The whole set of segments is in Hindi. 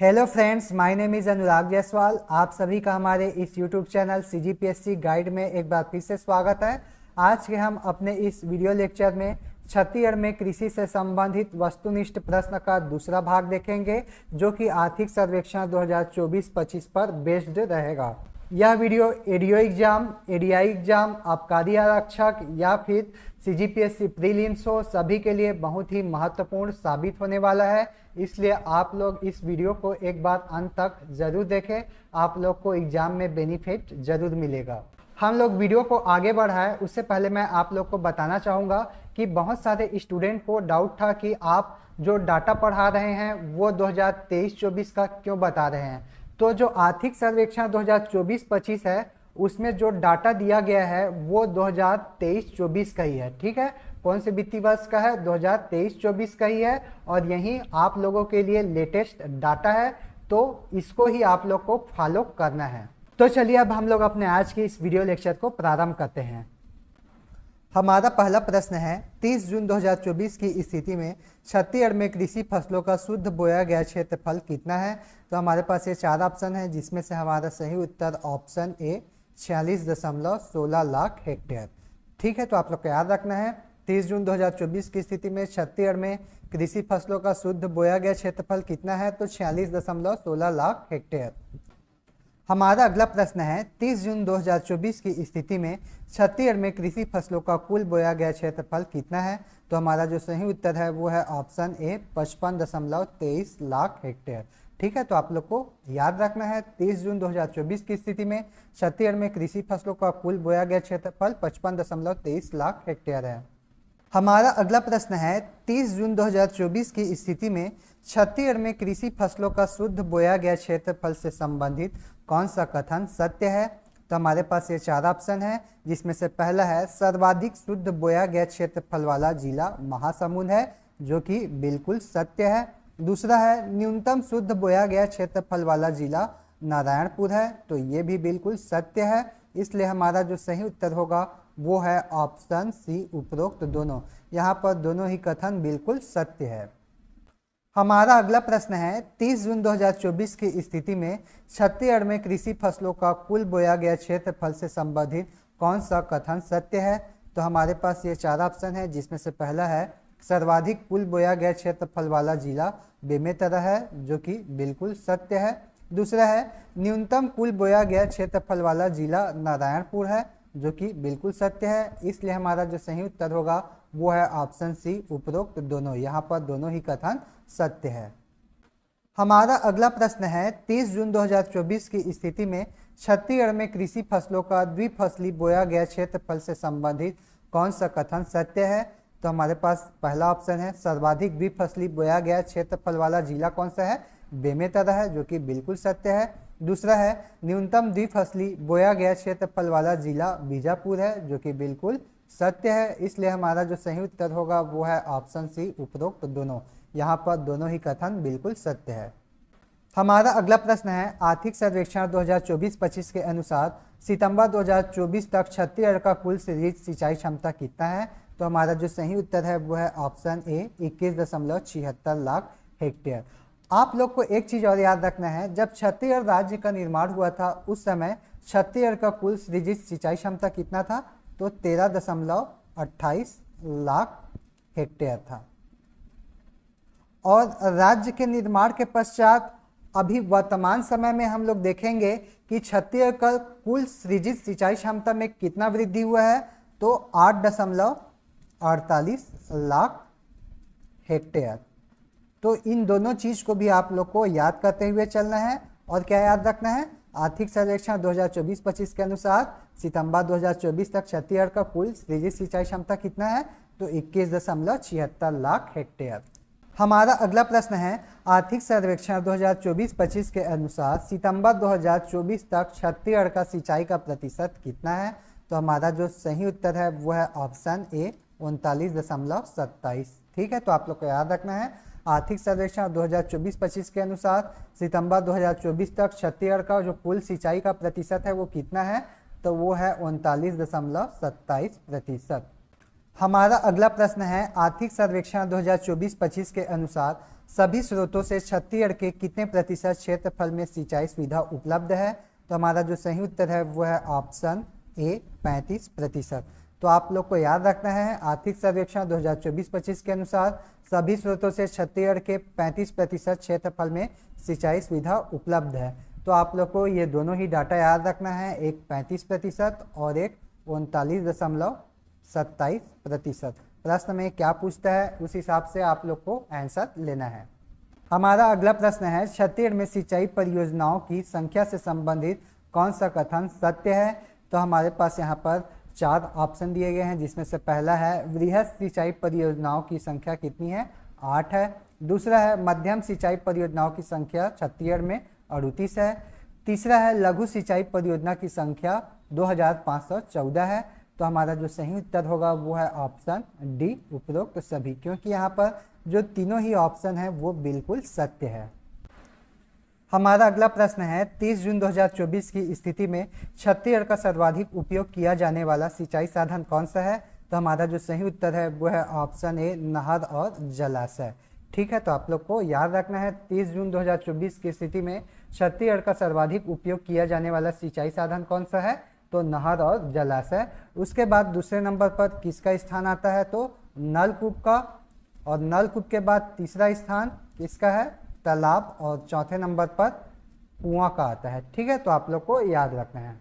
Hello friends, my name is Anurag Jaiswal. आप सभी का हमारे इस यूट्यूब चैनल सीजीपीएससी गाइड में एक बार फिर से स्वागत है। आज के हम अपने इस वीडियो लेक्चर में छत्तीसगढ़ में कृषि से संबंधित वस्तुनिष्ठ प्रश्न का दूसरा भाग देखेंगे, जो कि आर्थिक सर्वेक्षण 2024-25 पर बेस्ड रहेगा। यह वीडियो एडीओ एडीआई एग्जाम, आबकारी आरक्षक या फिर सीजीपीएससी प्रीलिम्स हो, सभी के लिए बहुत ही महत्वपूर्ण साबित होने वाला है। इसलिए आप लोग इस वीडियो को एक बार अंत तक जरूर देखें, आप लोग को एग्जाम में बेनिफिट जरूर मिलेगा। हम लोग वीडियो को आगे बढ़ाएं उससे पहले मैं आप लोग को बताना चाहूँगा कि बहुत सारे स्टूडेंट को डाउट था कि आप जो डाटा पढ़ा रहे हैं वो 2023-24 का क्यों बता रहे हैं। तो जो आर्थिक सर्वेक्षण 2024-25 है उसमें जो डाटा दिया गया है वो 2023-24 का ही है। ठीक है, कौन से वित्तीय वर्ष का है? 2023-24 का ही है और यही आप लोगों के लिए लेटेस्ट डाटा है, तो इसको ही आप लोग को फॉलो करना है। तो चलिए अब हम लोग अपने आज के इस वीडियो लेक्चर को प्रारंभ करते हैं। हमारा पहला प्रश्न है, 30 जून 2024 की स्थिति में छत्तीसगढ़ में कृषि फसलों का शुद्ध बोया गया क्षेत्रफल कितना है? तो हमारे पास ये चार ऑप्शन है, जिसमें से हमारा सही उत्तर ऑप्शन ए 46.16 लाख हेक्टेयर। ठीक है, तो आप लोग को याद रखना है 30 जून 2024 की स्थिति में छत्तीसगढ़ में कृषि फसलों का शुद्ध बोया गया क्षेत्रफल कितना है? तो 46.16 लाख हेक्टेयर। हमारा अगला प्रश्न है, 30 जून 2024 की स्थिति में छत्तीसगढ़ में कृषि फसलों का कुल बोया गया क्षेत्रफल कितना है? तो हमारा जो सही उत्तर है वो है ऑप्शन ए 55.23 लाख हेक्टेयर। ठीक है, तो आप लोग को याद रखना है 30 जून 2024 की स्थिति में छत्तीसगढ़ में कृषि फसलों का कुल बोया गया क्षेत्रफल 55.23 लाख हेक्टेयर है। हमारा अगला प्रश्न है, 30 जून 2024 की स्थिति में छत्तीसगढ़ में कृषि फसलों का शुद्ध बोया गया क्षेत्रफल से संबंधित कौन सा कथन सत्य है? तो हमारे पास ये चार ऑप्शन है, जिसमें से पहला है सर्वाधिक शुद्ध बोया गया क्षेत्रफल वाला जिला महासमुंद है, जो कि बिल्कुल सत्य है। दूसरा है न्यूनतम शुद्ध बोया गया क्षेत्रफल वाला जिला नारायणपुर है, तो ये भी बिल्कुल सत्य है। इसलिए हमारा जो सही उत्तर होगा वो है ऑप्शन सी उपरोक्त दोनों। यहाँ पर दोनों ही कथन बिल्कुल सत्य है। हमारा अगला प्रश्न है, 30 जून 2024 की स्थिति में छत्तीसगढ़ में कृषि फसलों का कुल बोया गया क्षेत्रफल से संबंधित कौन सा कथन सत्य है? तो हमारे पास ये चार ऑप्शन है, जिसमें से पहला है सर्वाधिक कुल बोया गया क्षेत्रफल वाला जिला बेमेतरा है, जो कि बिल्कुल सत्य है। दूसरा है न्यूनतम कुल बोया गया क्षेत्रफल वाला जिला नारायणपुर है, जो कि बिल्कुल सत्य है। इसलिए हमारा जो सही उत्तर होगा वो है ऑप्शन सी उपरोक्त दोनों। यहाँ पर दोनों ही कथन सत्य है। हमारा अगला प्रश्न है, 30 जून 2024 की स्थिति में छत्तीसगढ़ में कृषि फसलों का द्विफसली बोया गया क्षेत्रफल से संबंधित कौन सा कथन सत्य है? तो हमारे पास पहला ऑप्शन है सर्वाधिक द्विफसली बोया गया क्षेत्रफल वाला जिला कौन सा है? बेमेतरा है, जो कि बिल्कुल सत्य है। दूसरा है न्यूनतम द्विफसली बोया गया क्षेत्रफल वाला जिला बीजापुर है, जो कि बिल्कुल सत्य है। इसलिए हमारा जो सही उत्तर होगा वो है ऑप्शन सी उपरोक्त दोनों। यहाँ पर दोनों ही कथन बिल्कुल सत्य है। हमारा अगला प्रश्न है, आर्थिक सर्वेक्षण 2024-25 के अनुसार सितंबर 2024 तक छत्तीसगढ़ का कुल सिंचाई क्षमता कितना है? तो हमारा जो सही उत्तर है वो है ऑप्शन ए 21.76 लाख हेक्टेयर। आप लोग को एक चीज़ और याद रखना है, जब छत्तीसगढ़ राज्य का निर्माण हुआ था उस समय छत्तीसगढ़ का कुल सृजित सिंचाई क्षमता कितना था? तो 13.28 लाख हेक्टेयर था। और राज्य के निर्माण के पश्चात अभी वर्तमान समय में हम लोग देखेंगे कि छत्तीसगढ़ का कुल सृजित सिंचाई क्षमता में कितना वृद्धि हुआ है? तो 8.48 लाख हेक्टेयर। तो इन दोनों चीज़ को भी आप लोग को याद करते हुए चलना है। और क्या याद रखना है? आर्थिक सर्वेक्षण 2024-25 के अनुसार सितंबर 2024 तक छत्तीसगढ़ का कुल सृजित सिंचाई क्षमता कितना है? तो 21.76 लाख हेक्टेयर। हमारा अगला प्रश्न है, आर्थिक सर्वेक्षण 2024-25 के अनुसार सितंबर 2024 तक छत्तीसगढ़ का सिंचाई का प्रतिशत कितना है? तो हमारा जो सही उत्तर है वो है ऑप्शन ए 39.27। ठीक है, तो आप लोग को याद रखना है आर्थिक सर्वेक्षण 2024-25 के अनुसार सितंबर 2024 तक छत्तीसगढ़ का जो कुल सिंचाई का प्रतिशत है वो कितना है? तो वो है 39.27%। हमारा अगला प्रश्न है, आर्थिक सर्वेक्षण 2024-25 के अनुसार सभी स्रोतों से छत्तीसगढ़ के कितने प्रतिशत क्षेत्रफल में सिंचाई सुविधा उपलब्ध है? तो हमारा जो सही उत्तर है वो है ऑप्शन ए 35%। तो आप लोग को याद रखना है, आर्थिक सर्वेक्षण 2024-25 के अनुसार सभी स्रोतों से छत्तीसगढ़ के 35% क्षेत्रफल में सिंचाई सुविधा उपलब्ध है। तो आप लोग को ये दोनों ही डाटा याद रखना है, एक 35% और एक 39.27%। प्रश्न में क्या पूछता है उस हिसाब से आप लोग को आंसर लेना है। हमारा अगला प्रश्न है, छत्तीसगढ़ में सिंचाई परियोजनाओं की संख्या से संबंधित कौन सा कथन सत्य है? तो हमारे पास यहाँ पर 4 ऑप्शन दिए गए हैं, जिसमें से पहला है वृहद सिंचाई परियोजनाओं की संख्या कितनी है? 8 है। दूसरा है मध्यम सिंचाई परियोजनाओं की संख्या छत्तीसगढ़ में 38 है। तीसरा है लघु सिंचाई परियोजना की संख्या 2514 है। तो हमारा जो सही उत्तर होगा वो है ऑप्शन डी उपरोक्त सभी, क्योंकि यहाँ पर जो तीनों ही ऑप्शन है वो बिल्कुल सत्य है। हमारा अगला प्रश्न है, 30 जून 2024 की स्थिति में छत्तीसगढ़ का सर्वाधिक उपयोग किया जाने वाला सिंचाई साधन कौन सा है? तो हमारा जो सही उत्तर है वो है ऑप्शन ए नहर और जलाशय। ठीक है, तो आप लोग को याद रखना है 30 जून 2024 की स्थिति में छत्तीसगढ़ का सर्वाधिक उपयोग किया जाने वाला सिंचाई साधन कौन सा है? तो नहर और जलाशय। उसके बाद दूसरे नंबर पर किसका स्थान आता है? तो नलकूप का। और नलकूप के बाद तीसरा स्थान किसका है? तालाब। और चौथे नंबर पर कुआं का आता है। ठीक है, तो आप लोग को याद रखना है।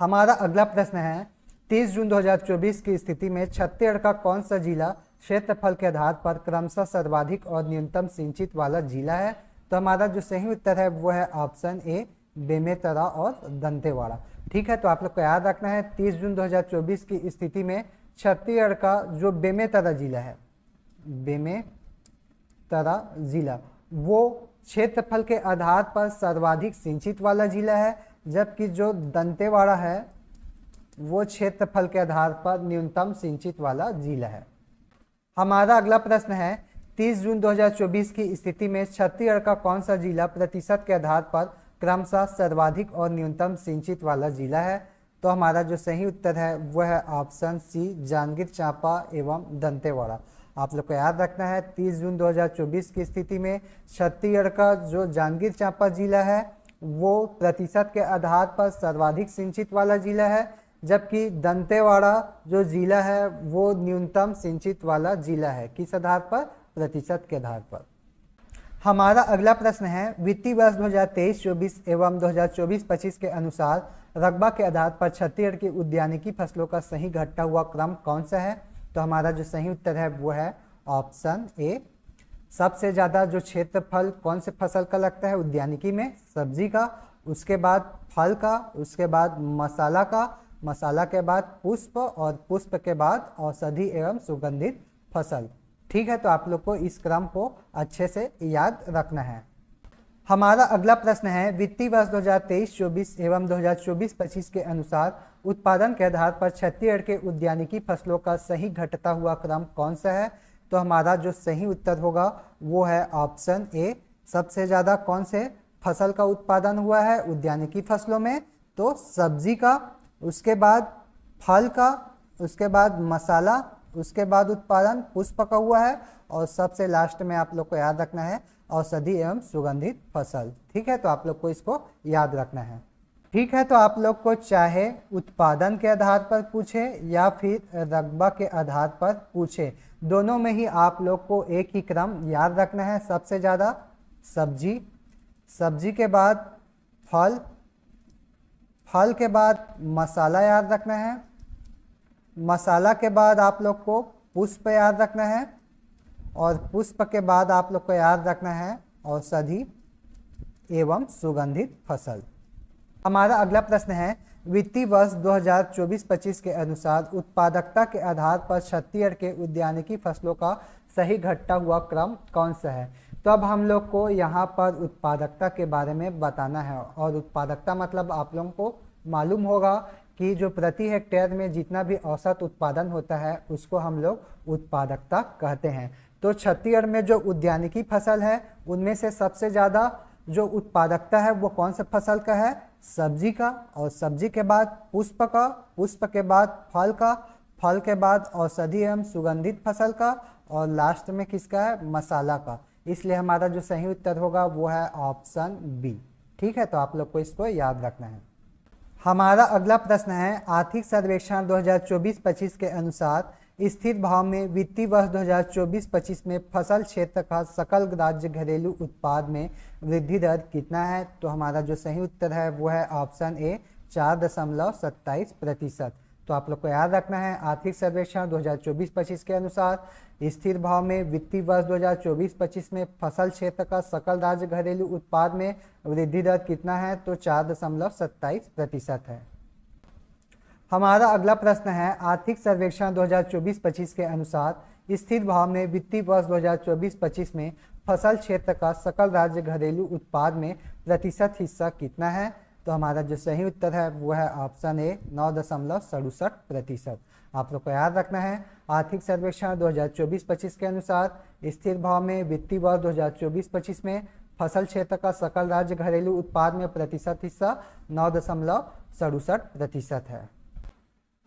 हमारा अगला प्रश्न है, 30 जून 2024 की स्थिति में छत्तीसगढ़ का कौन सा जिला क्षेत्रफल के आधार पर क्रमशः सर्वाधिक और न्यूनतम सिंचित वाला जिला है? तो हमारा जो सही उत्तर है वो है ऑप्शन ए बेमेतरा और दंतेवाड़ा। ठीक है, तो आप लोग को याद रखना है 30 जून 2024 की स्थिति में छत्तीसगढ़ का जो बेमेतरा जिला है, बेमेतरा जिला वो क्षेत्रफल के आधार पर सर्वाधिक सिंचित वाला जिला है, जबकि जो दंतेवाड़ा है वो क्षेत्रफल के आधार पर न्यूनतम सिंचित वाला जिला है। हमारा अगला प्रश्न है, 30 जून 2024 की स्थिति में छत्तीसगढ़ का कौन सा जिला प्रतिशत के आधार पर क्रमशः सर्वाधिक और न्यूनतम सिंचित वाला जिला है? तो हमारा जो सही उत्तर है वह है ऑप्शन सी जांजगीर चांपा एवं दंतेवाड़ा। आप लोग को याद रखना है 30 जून 2024 की स्थिति में छत्तीसगढ़ का जो जांजगीर चांपा जिला है वो प्रतिशत के आधार पर सर्वाधिक सिंचित वाला जिला है, जबकि दंतेवाड़ा जो जिला है वो न्यूनतम सिंचित वाला जिला है। किस आधार पर? प्रतिशत के आधार पर। हमारा अगला प्रश्न है, वित्तीय वर्ष 2023-24 एवं 2024-25 के अनुसार रकबा के आधार पर छत्तीसगढ़ की उद्यानिकी फसलों का सही घटता हुआ क्रम कौन सा है? तो हमारा जो सही उत्तर है वो है ऑप्शन ए। सबसे ज़्यादा जो क्षेत्रफल कौन से फसल का लगता है उद्यानिकी में? सब्जी का। उसके बाद फल का। उसके बाद मसाला का। मसाला के बाद पुष्प और पुष्प के बाद औषधि एवं सुगंधित फसल। ठीक है, तो आप लोग को इस क्रम को अच्छे से याद रखना है। हमारा अगला प्रश्न है, वित्तीय वर्ष 2023-24 एवं 2024-25 के अनुसार उत्पादन के आधार पर छत्तीसगढ़ के उद्यानिकी फसलों का सही घटता हुआ क्रम कौन सा है? तो हमारा जो सही उत्तर होगा वो है ऑप्शन ए। सबसे ज़्यादा कौन से फसल का उत्पादन हुआ है उद्यानिकी फसलों में? तो सब्जी का। उसके बाद फल का। उसके बाद मसाला। उसके बाद उत्पादन पुष्प का हुआ है। और सबसे लास्ट में आप लोग को याद रखना है औषधि एवं सुगंधित फसल। ठीक है, तो आप लोग को इसको याद रखना है। ठीक है, तो आप लोग को चाहे उत्पादन के आधार पर पूछे या फिर रकबा के आधार पर पूछे, दोनों में ही आप लोग को एक ही क्रम याद रखना है। सबसे ज़्यादा सब्जी, सब्जी के बाद फल, फल के बाद मसाला याद रखना है, मसाला के बाद आप लोग को पुष्प याद रखना है, और पुष्प के बाद आप लोग को याद रखना है औषधि एवं सुगंधित फसल। हमारा अगला प्रश्न है, वित्तीय वर्ष 2024-25 के अनुसार उत्पादकता के आधार पर छत्तीसगढ़ के उद्यानिकी फसलों का सही घटता हुआ क्रम कौन सा है? तो अब हम लोग को यहाँ पर उत्पादकता के बारे में बताना है। और उत्पादकता मतलब आप लोगों को मालूम होगा कि जो प्रति हेक्टेयर में जितना भी औसत उत्पादन होता है उसको हम लोग उत्पादकता कहते हैं। तो छत्तीसगढ़ में जो उद्यानिकी फसल है उनमें से सबसे ज़्यादा जो उत्पादकता है वो कौन सा फसल का है? सब्जी का। और सब्जी के बाद पुष्प का। पुष्प के बाद फल का। फल के बाद औषधि एवं सुगंधित फसल का, और लास्ट में किसका है, मसाला का। इसलिए हमारा जो सही उत्तर होगा वो है ऑप्शन बी। ठीक है, तो आप लोग को इसको याद रखना है। हमारा अगला प्रश्न है, आर्थिक सर्वेक्षण 2024-25 के अनुसार स्थिर भाव में वित्तीय वर्ष 2024-25 में फसल क्षेत्र का सकल राज्य घरेलू उत्पाद में वृद्धि दर कितना है। तो हमारा जो सही उत्तर है वो है ऑप्शन ए 4.27%। तो आप लोग को याद रखना है, आर्थिक सर्वेक्षण 2024-25 के अनुसार स्थिर भाव में वित्तीय वर्ष 2024-25 में फसल क्षेत्र का सकल राज्य घरेलू उत्पाद में वृद्धि दर कितना है, तो 4.27% है। हमारा अगला प्रश्न है, आर्थिक सर्वेक्षण 2024-25 के अनुसार स्थिर भाव में वित्तीय वर्ष 2024-25 में फसल क्षेत्र का सकल राज्य घरेलू उत्पाद में प्रतिशत हिस्सा कितना है। तो हमारा जो सही उत्तर है वो है ऑप्शन ए 9.67%। आप लोग को याद रखना है, आर्थिक सर्वेक्षण 2024-25 के अनुसार स्थिर भाव में वित्तीय वर्ष 2024-25 में फसल क्षेत्र का सकल राज्य घरेलू उत्पाद में प्रतिशत हिस्सा 9.67% है।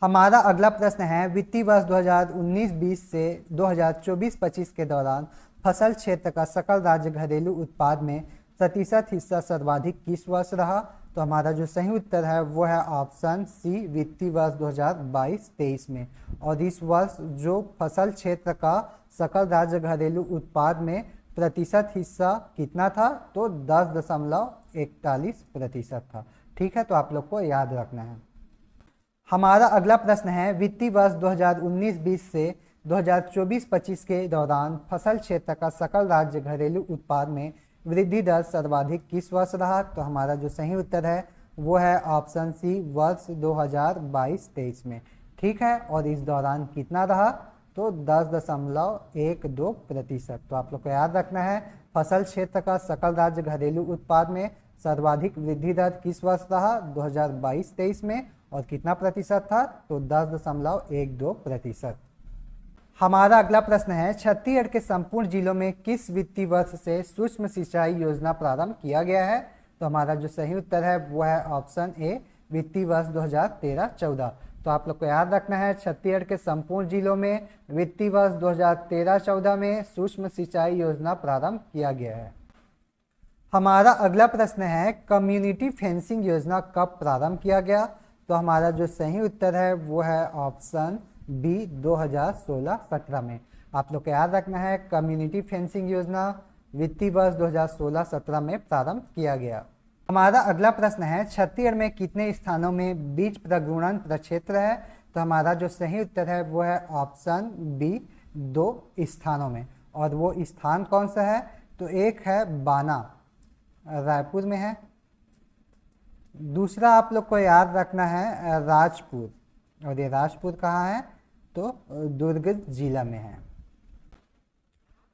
हमारा अगला प्रश्न है, वित्तीय वर्ष 2019-20 से 2024-25 के दौरान फसल क्षेत्र का सकल राज्य घरेलू उत्पाद में प्रतिशत हिस्सा सर्वाधिक किस वर्ष रहा। तो हमारा जो सही उत्तर है वो है ऑप्शन सी वित्तीय वर्ष 2022-23 में। और इस वर्ष जो फसल क्षेत्र का सकल राज्य घरेलू उत्पाद में प्रतिशत हिस्सा कितना था, तो 10.41% था। ठीक है, तो आप लोग को याद रखना है। हमारा अगला प्रश्न है, वित्तीय वर्ष 2019-20 से 2024-25 के दौरान फसल क्षेत्र का सकल राज्य घरेलू उत्पाद में वृद्धि दर सर्वाधिक किस वर्ष रहा। तो हमारा जो सही उत्तर है वो है ऑप्शन सी वर्ष 2022-23 में। ठीक है, और इस दौरान कितना रहा, तो 10.12%। तो आप लोग को याद रखना है, फसल क्षेत्र का सकल राज्य घरेलू उत्पाद में सर्वाधिक वृद्धि दर किस वर्ष रहा, 2022-23 में, और कितना प्रतिशत था, तो 10.12%। हमारा अगला प्रश्न है, छत्तीसगढ़ के संपूर्ण जिलों में किस वित्तीय वर्ष से सूक्ष्म सिंचाई योजना प्रारंभ किया गया है। तो हमारा जो सही उत्तर है वो है ऑप्शन ए वित्तीय वर्ष 2013-14। तो आप लोग को याद रखना है, छत्तीसगढ़ के संपूर्ण जिलों में वित्तीय वर्ष 2013-14 में सूक्ष्म सिंचाई योजना प्रारंभ किया गया है। हमारा अगला प्रश्न है, कम्युनिटी फेंसिंग योजना कब प्रारंभ किया गया। तो हमारा जो सही उत्तर है वो है ऑप्शन बी 2016-17 में। आप लोग को याद रखना है, कम्युनिटी फेंसिंग योजना वित्तीय वर्ष 2016-17 में प्रारंभ किया गया। हमारा अगला प्रश्न है, छत्तीसगढ़ में कितने स्थानों में बीज प्रगुणन प्रक्षेत्र है। तो हमारा जो सही उत्तर है वो है ऑप्शन बी 2 स्थानों में। और वो स्थान कौन सा है, तो एक है बाना, रायपुर में है। दूसरा आप लोग को याद रखना है राजपुर, और ये राजपुर कहाँ है, तो दुर्ग जिला में है।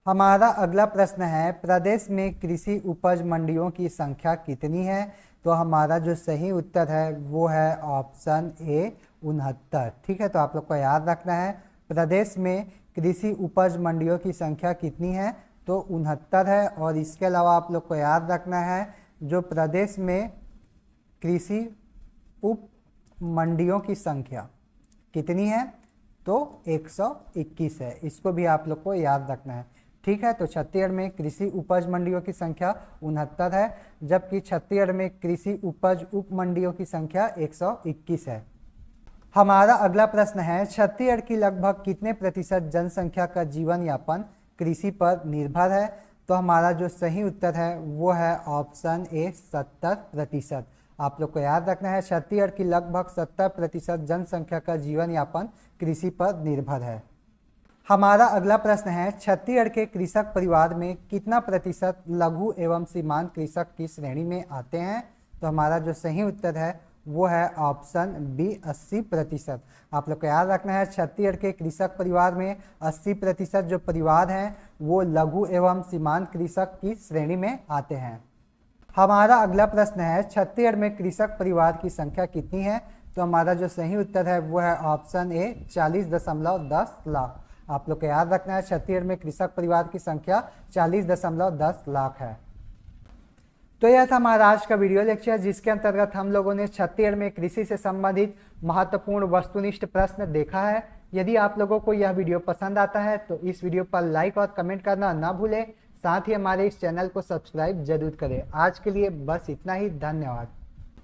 हमारा अगला प्रश्न है, प्रदेश में कृषि उपज मंडियों की संख्या कितनी है। तो हमारा जो सही उत्तर है वो है ऑप्शन ए 69। ठीक है, तो आप लोग को याद रखना है, प्रदेश में कृषि उपज मंडियों की संख्या कितनी है, तो 69 है। और इसके अलावा आप लोग को याद रखना है, जो प्रदेश में कृषि उप मंडियों की संख्या कितनी है, तो 121 है। इसको भी आप लोग को याद रखना है। ठीक है, तो छत्तीसगढ़ में कृषि उपज मंडियों की संख्या 69 है, जबकि छत्तीसगढ़ में कृषि उपज उप मंडियों की संख्या 121 है। हमारा अगला प्रश्न है, छत्तीसगढ़ की लगभग कितने प्रतिशत जनसंख्या का जीवन यापन कृषि पर निर्भर है। तो हमारा जो सही उत्तर है वो है ऑप्शन ए 70%। आप लोग को याद रखना है, छत्तीसगढ़ की लगभग 70% जनसंख्या का जीवन यापन कृषि पर निर्भर है। हमारा अगला प्रश्न है, छत्तीसगढ़ के कृषक परिवार में कितना प्रतिशत लघु एवं सीमांत कृषक की श्रेणी में आते हैं। तो हमारा जो सही उत्तर है वो है ऑप्शन बी 80%। आप लोग को याद रखना है, छत्तीसगढ़ के कृषक परिवार में 80% जो परिवार हैं वो लघु एवं सीमांत कृषक की श्रेणी में आते हैं। हमारा अगला प्रश्न है, छत्तीसगढ़ में कृषक परिवार की संख्या कितनी है। तो हमारा जो सही उत्तर है वो है ऑप्शन ए 40.10 लाख। आप लोग को याद रखना है, छत्तीसगढ़ में कृषक परिवार की संख्या 40.10 लाख है। तो यह था हमारा आज का वीडियो लेक्चर, जिसके अंतर्गत हम लोगों ने छत्तीसगढ़ में कृषि से संबंधित महत्वपूर्ण वस्तुनिष्ठ प्रश्न देखा है। यदि आप लोगों को यह वीडियो पसंद आता है तो इस वीडियो पर लाइक और कमेंट करना ना भूलें। साथ ही हमारे इस चैनल को सब्सक्राइब जरूर करें। आज के लिए बस इतना ही, धन्यवाद।